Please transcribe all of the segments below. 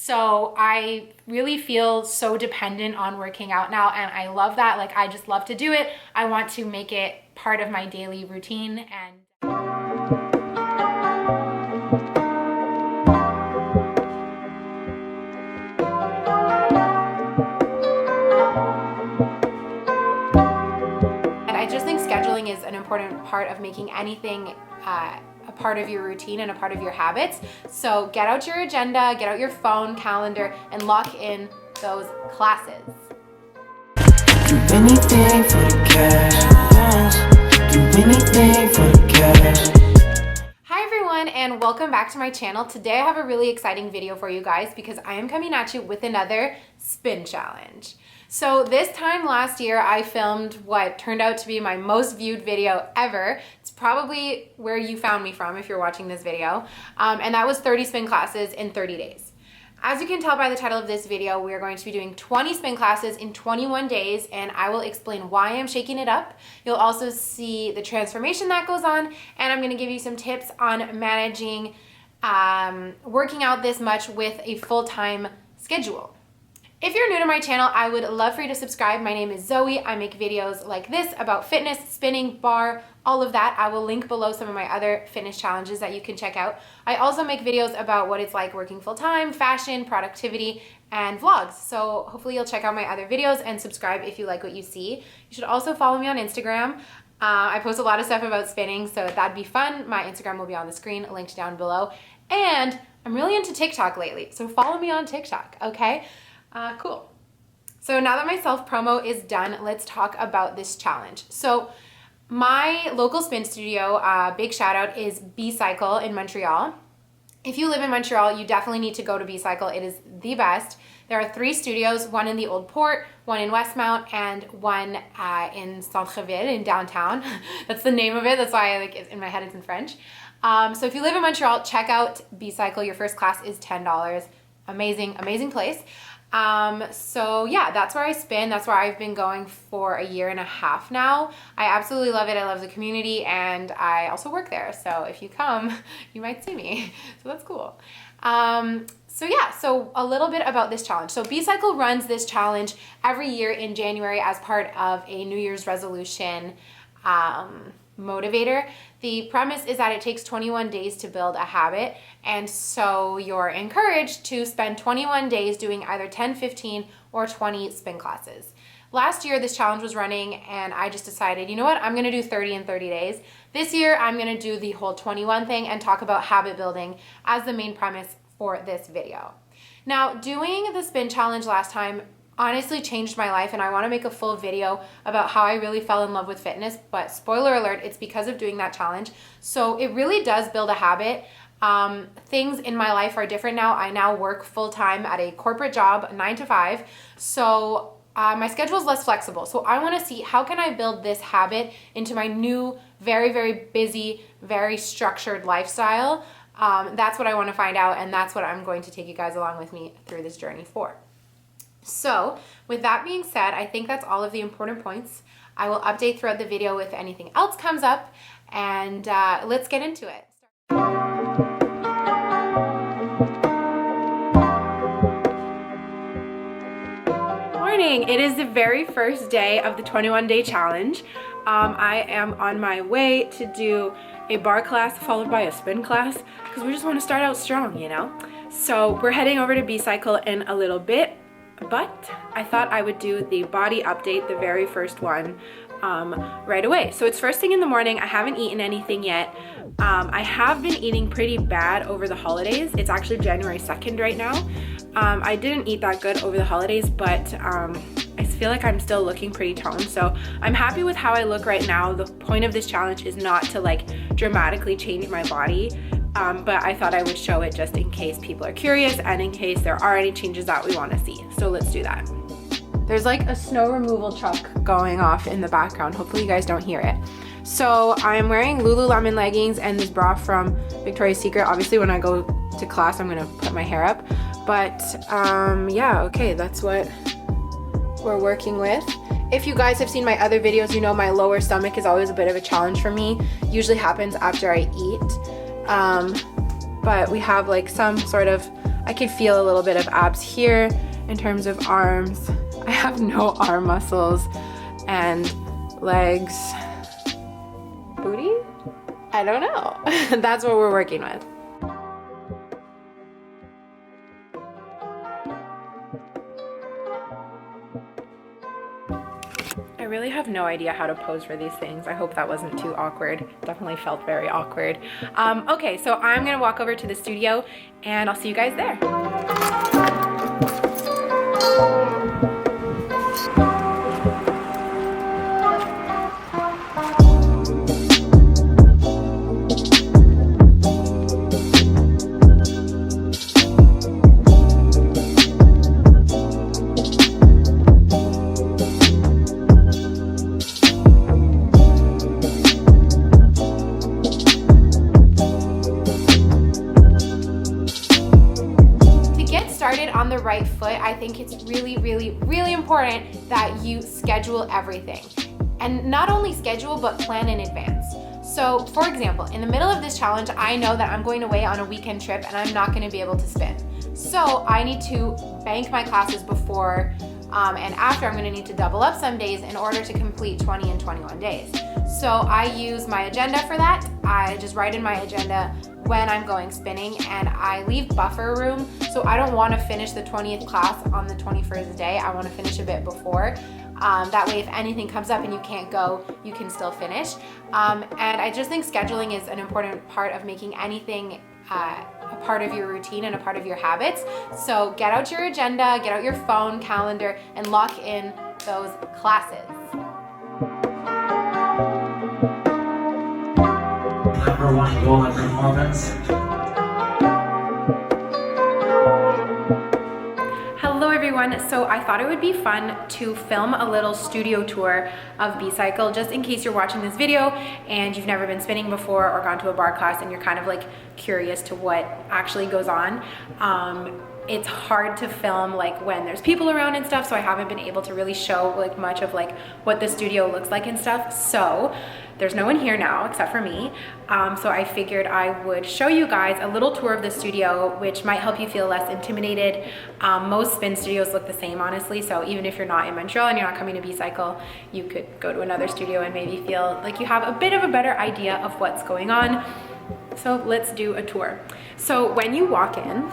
So I really feel so dependent on working out now, and I love that. Like, I just love to do it. I want to make it part of my daily routine. And I just think scheduling is an important part of making anything a part of your routine and a part of your habits. So get out your agenda, get out your phone, calendar, and lock in those classes. Do anything for the cash. Do anything for the cash. Hi everyone, and welcome back to my channel. Today I have a really exciting video for you guys because I am coming at you with another spin challenge. So this time last year, I filmed what turned out to be my most viewed video ever. It's probably where you found me from if you're watching this video. And that was 30 spin classes in 30 days. As you can tell by the title of this video, we are going to be doing 20 spin classes in 21 days, and I will explain why I'm shaking it up. You'll also see the transformation that goes on, and I'm gonna give you some tips on managing working out this much with a full-time schedule. If you're new to my channel, I would love for you to subscribe. My name is Zoe. I make videos like this about fitness, spinning, barre, all of that. I will link below some of my other fitness challenges that you can check out. I also make videos about what it's like working full-time, fashion, productivity, and vlogs. So hopefully you'll check out my other videos and subscribe if you like what you see. You should also follow me on Instagram. I post a lot of stuff about spinning, so that'd be fun. My Instagram will be on the screen, linked down below. And I'm really into TikTok lately, so follow me on TikTok, okay? Cool. So now that my self-promo is done, let's talk about this challenge. So my local spin studio, big shout out, is B-Cycle in Montreal. If you live in Montreal, you definitely need to go to B-Cycle. It is the best. There are 3 studios, one in the Old Port, one in Westmount, and one in Centre-Ville, in downtown. That's the name of it. That's why in my head it's in French. So if you live in Montreal, check out B-Cycle. Your first class is $10. Amazing, amazing place. So yeah, that's where I spin. That's where I've been going for a year and a half now. I absolutely love it. I love the community, and I also work there. So if you come, you might see me. So that's cool. So yeah, so a little bit about this challenge. So B-Cycle runs this challenge every year in January as part of a New Year's resolution motivator. The premise is that it takes 21 days to build a habit, and so you're encouraged to spend 21 days doing either 10, 15, or 20 spin classes. Last year this challenge was running, and I just decided, you know what, I'm gonna do 30 in 30 days. This year I'm gonna do the whole 21 thing and talk about habit building as the main premise for this video. Now, doing the spin challenge last time honestly changed my life, and I want to make a full video about how I really fell in love with fitness, but spoiler alert, it's because of doing that challenge. So it really does build a habit. Things in my life are different now. I now work full-time at a corporate job, 9 to 5, so my schedule is less flexible. So I want to see, how can I build this habit into my new, very, very busy, very structured lifestyle? That's what I want to find out, and that's what I'm going to take you guys along with me through this journey for. So with that being said, I think that's all of the important points. I will update throughout the video if anything else comes up, and let's get into it. Morning. It is the very first day of the 21-day challenge. I am on my way to do a barre class followed by a spin class because we just want to start out strong, you know? So we're heading over to B-Cycle in a little bit. But I thought I would do the body update, the very first one, right away. So it's first thing in the morning. I haven't eaten anything yet. I have been eating pretty bad over the holidays. It's actually January 2nd right now. I didn't eat that good over the holidays, but I feel like I'm still looking pretty toned. So I'm happy with how I look right now. The point of this challenge is not to like dramatically change my body. But I thought I would show it just in case people are curious and in case there are any changes that we want to see. So let's do that. There's like a snow removal truck going off in the background. Hopefully you guys don't hear it. So I'm wearing Lululemon leggings and this bra from Victoria's Secret. Obviously when I go to class, I'm gonna put my hair up. But yeah, okay, that's what we're working with. If you guys have seen my other videos, you know my lower stomach is always a bit of a challenge for me. Usually happens after I eat. But we have like some sort of I could feel a little bit of abs here. In terms of arms, I have no arm muscles, and legs, booty? I don't know. That's what we're working with. I really have no idea how to pose for these things. I hope that wasn't too awkward. Definitely felt very awkward. Okay, so I'm gonna walk over to the studio and I'll see you guys there. On the right foot, I think it's really important that you schedule everything, and not only schedule but plan in advance. So for example, in the middle of this challenge, I know that I'm going away on a weekend trip and I'm not going to be able to spin, so I need to bank my classes before and after. I'm going to need to double up some days in order to complete 20 and 21 days. So I use my agenda for that. I just write in my agenda when I'm going spinning, and I leave buffer room, so I don't want to finish the 20th class on the 21st day. I want to finish a bit before. That way if anything comes up and you can't go, you can still finish. And I just think scheduling is an important part of making anything a part of your routine and a part of your habits. So get out your agenda, get out your phone, calendar, and lock in those classes. Number one goal and performance. Hello everyone, so I thought it would be fun to film a little studio tour of B-Cycle, just in case you're watching this video and you've never been spinning before or gone to a barre class and you're kind of like curious to what actually goes on. It's hard to film like when there's people around and stuff, so I haven't been able to really show like much of like what the studio looks like and stuff. So there's no one here now except for me. So I figured I would show you guys a little tour of the studio, which might help you feel less intimidated. Most spin studios look the same, honestly. So even if you're not in Montreal and you're not coming to B-Cycle, you could go to another studio and maybe feel like you have a bit of a better idea of what's going on. So let's do a tour. So when you walk in,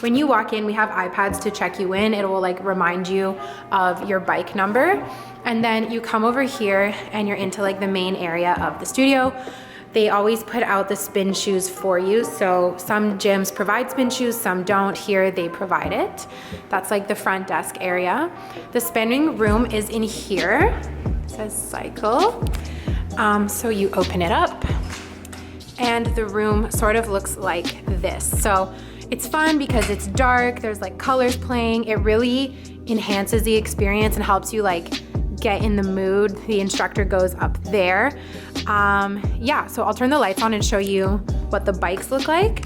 we have iPads to check you in. It will like remind you of your bike number. And then you come over here and you're into like the main area of the studio. They always put out the spin shoes for you. So some gyms provide spin shoes, some don't. Here they provide it. That's like the front desk area. The spinning room is in here. It says cycle. So you open it up and the room sort of looks like this. So it's fun because it's dark, there's like colors playing. It really enhances the experience and helps you like get in the mood. The instructor goes up there. Yeah, so I'll turn the lights on and show you what the bikes look like.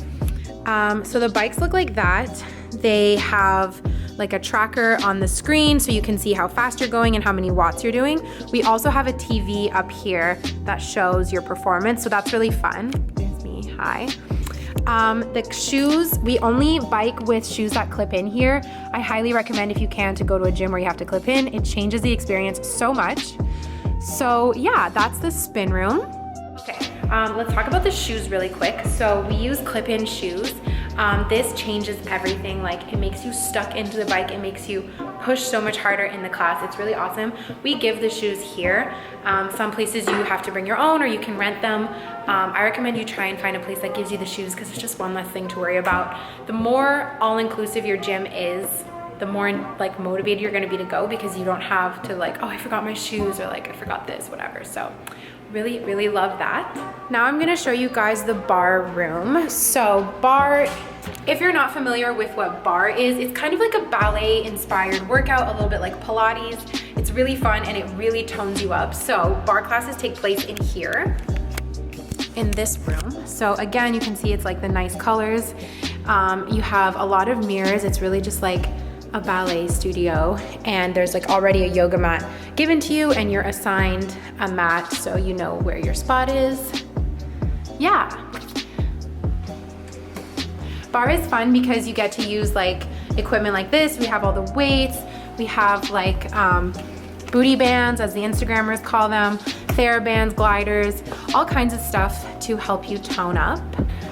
So the bikes look like that. They have like a tracker on the screen so you can see how fast you're going and how many watts you're doing. We also have a TV up here that shows your performance, so that's really fun. There's me, hi. The shoes, we only bike with shoes that clip in here. I highly recommend, if you can, to go to a gym where you have to clip in. It changes the experience so much. So yeah, that's the spin room. Okay, let's talk about the shoes really quick. So we use clip-in shoes. This changes everything. Like, it makes you stuck into the bike. It makes you push so much harder in the class. It's really awesome. We give the shoes here. Some places you have to bring your own or you can rent them. I recommend you try and find a place that gives you the shoes because it's just one less thing to worry about. The more all-inclusive your gym is, the more like motivated you're gonna be to go, because you don't have to like, oh, I forgot my shoes, or like I forgot this, whatever. So really love that. Now I'm gonna show you guys the barre room. So barre, if you're not familiar with what barre is, it's kind of like a ballet inspired workout, a little bit like Pilates. It's really fun and it really tones you up. So barre classes take place in here, in this room. So again, you can see it's like the nice colors. You have a lot of mirrors. It's really just like a ballet studio, and there's like already a yoga mat given to you and you're assigned a mat so you know where your spot is. Yeah. Barre is fun because you get to use like equipment like this. We have all the weights. We have like booty bands, as the Instagrammers call them, TheraBands, gliders, all kinds of stuff to help you tone up.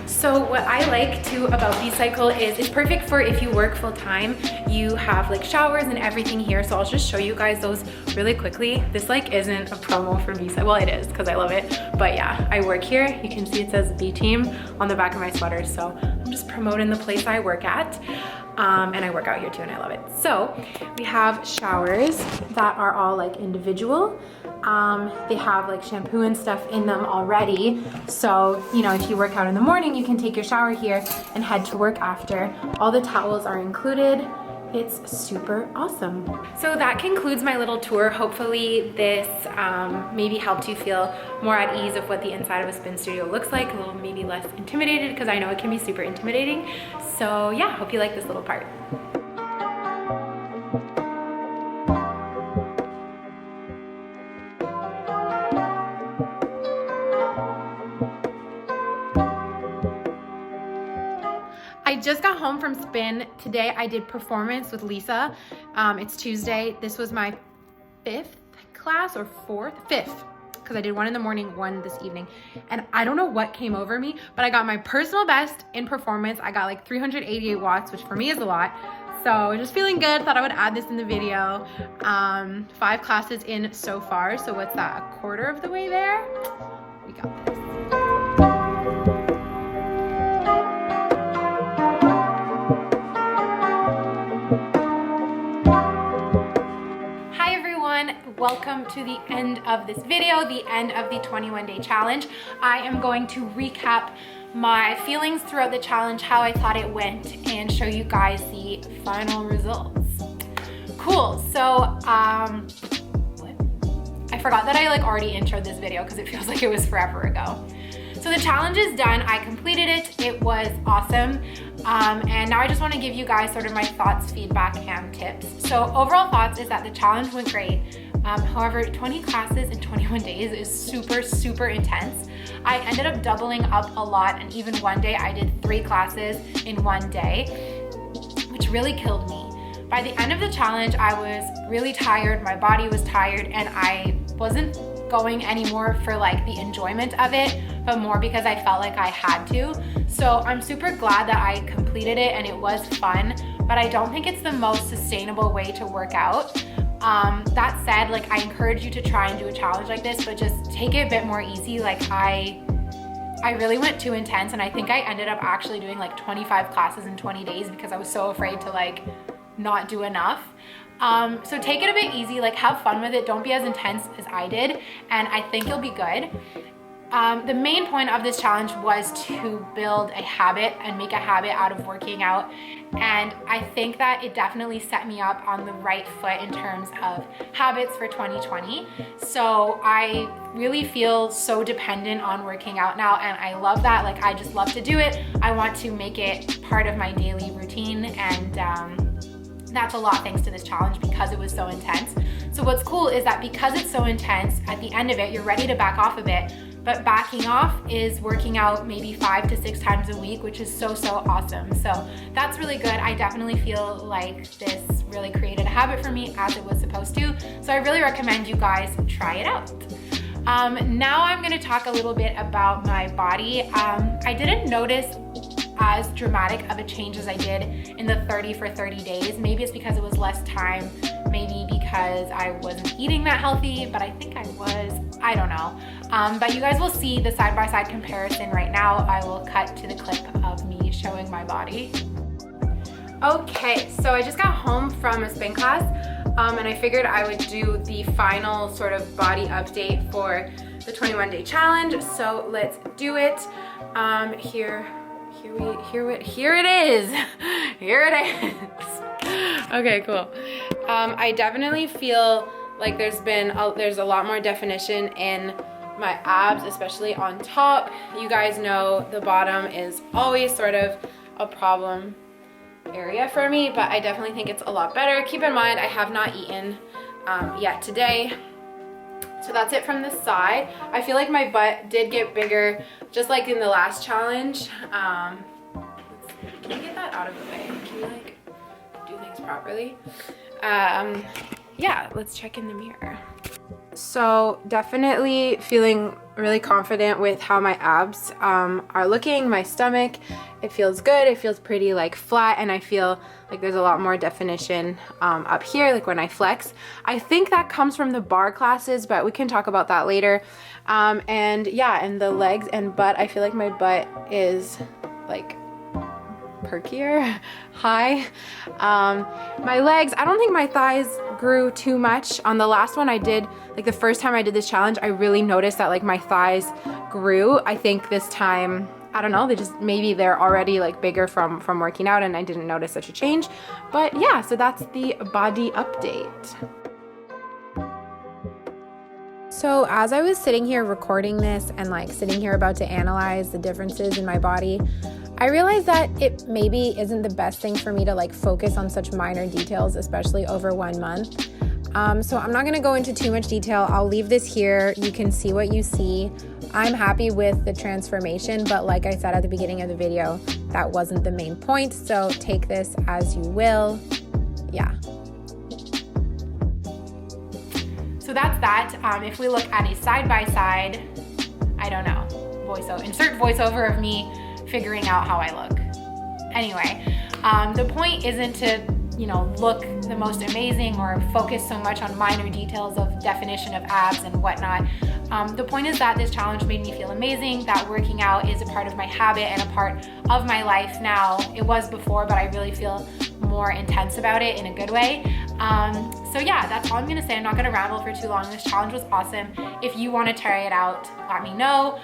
So what I like too about B-Cycle is it's perfect for if you work full time. You have like showers and everything here. So I'll just show you guys those really quickly. This like isn't a promo for B-Cycle. Well, it is because I love it. But yeah, I work here. You can see it says B-Team on the back of my sweater. So I'm just promoting the place I work at. And I work out here too and I love it. So we have showers that are all like individual. They have like shampoo and stuff in them already. So, you know, if you work out in the morning, you can take your shower here and head to work after. All the towels are included. It's super awesome. So that concludes my little tour. Hopefully this maybe helped you feel more at ease of what the inside of a spin studio looks like, a little maybe less intimidated, because I know it can be super intimidating. So yeah, hope you like this little part. I just got home from spin. Today I did performance with Lisa. It's Tuesday. This was my 5th class or 5th, because I did one in the morning, one this evening. And I don't know what came over me, but I got my personal best in performance. I got like 388 watts, which for me is a lot. So just feeling good, thought I would add this in the video. 5 classes in so far. So what's that, a quarter of the way there? We got this. Welcome to the end of this video, the end of the 21-day challenge. I am going to recap my feelings throughout the challenge, how I thought it went, and show you guys the final results. Cool, so I forgot that I like already introed this video because it feels like it was forever ago. So the challenge is done, I completed it, it was awesome. And now I just want to give you guys sort of my thoughts, feedback, and tips. So overall thoughts is that the challenge went great. However, 20 classes in 21 days is super, super intense. I ended up doubling up a lot, and even one day I did 3 classes in one day, which really killed me. By the end of the challenge, I was really tired, my body was tired, and I wasn't going anymore for like the enjoyment of it, but more because I felt like I had to. So I'm super glad that I completed it and it was fun, but I don't think it's the most sustainable way to work out. That said, like I encourage you to try and do a challenge like this, but just take it a bit more easy. Like I really went too intense, and I think I ended up actually doing like 25 classes in 20 days because I was so afraid to like not do enough. So take it a bit easy, like have fun with it. Don't be as intense as I did, and I think you'll be good. The main point of this challenge was to build a habit and make a habit out of working out. And I think that it definitely set me up on the right foot in terms of habits for 2020. So I really feel so dependent on working out now, and I love that. Like I just love to do it. I want to make it part of my daily routine, and that's a lot thanks to this challenge because it was so intense. So what's cool is that because it's so intense, at the end of it, you're ready to back off a bit, but backing off is working out maybe 5 to 6 times a week, which is so, so awesome. So that's really good. I definitely feel like this really created a habit for me as it was supposed to. So I really recommend you guys try it out. Now I'm gonna talk a little bit about my body. I didn't notice as dramatic of a change as I did in the 30 for 30 days. Maybe it's because it was less time, maybe because I wasn't eating that healthy, but I think I was, I don't know. But you guys will see the side-by-side comparison right now. I will cut to the clip of me showing my body. Okay, so I just got home from a spin class, and I figured I would do the final sort of body update for the 21-day challenge. So let's do it. Here it is. Here it is. Okay, cool. I definitely feel like there's a lot more definition in my abs, especially on top. You guys know the bottom is always sort of a problem area for me, but I definitely think it's a lot better. Keep in mind, I have not eaten yet today. So that's it from the side. I feel like my butt did get bigger, just like in the last challenge. Let's Can we get that out of the way? Can we like do things properly? Yeah, let's check in the mirror. So definitely feeling really confident with how my abs are looking, my stomach. It feels good. It feels pretty like flat, and I feel like there's a lot more definition up here, like when I flex. I think that comes from the barre classes, but we can talk about that later. And yeah, and the legs and butt, I feel like my butt is like perkier, high. My legs, I don't think my thighs grew too much. On the last one I did, like the first time I did this challenge, I really noticed that like my thighs grew. I think this time, I don't know, maybe they're already like bigger from working out and I didn't notice such a change. But yeah, so that's the body update. So as I was sitting here recording this and like sitting here about to analyze the differences in my body, I realized that it maybe isn't the best thing for me to like focus on such minor details, especially over 1 month. So I'm not gonna go into too much detail. I'll leave this here. You can see what you see. I'm happy with the transformation, but like I said at the beginning of the video, that wasn't the main point. So take this as you will. Yeah. So that's that. If we look at a side-by-side, I don't know, voiceover, insert voiceover of me figuring out how I look. Anyway, the point isn't to, look the most amazing or focus so much on minor details of definition of abs and whatnot. The point is that this challenge made me feel amazing, that working out is a part of my habit and a part of my life now. It was before, but I really feel more intense about it in a good way. So yeah, that's all I'm gonna say. I'm not gonna ramble for too long. This challenge was awesome. If you wanna try it out, let me know.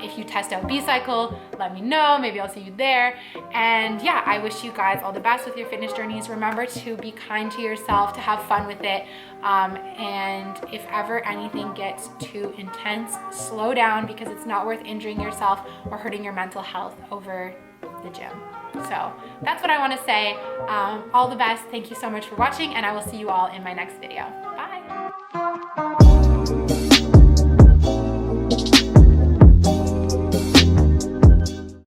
If you test out B-Cycle, let me know. Maybe I'll see you there. And yeah, I wish you guys all the best with your fitness journeys. Remember to be kind to yourself, to have fun with it. And if ever anything gets too intense, slow down, because it's not worth injuring yourself or hurting your mental health over the gym. So that's what I want to say. All the best. Thank you so much for watching, and I will see you all in my next video.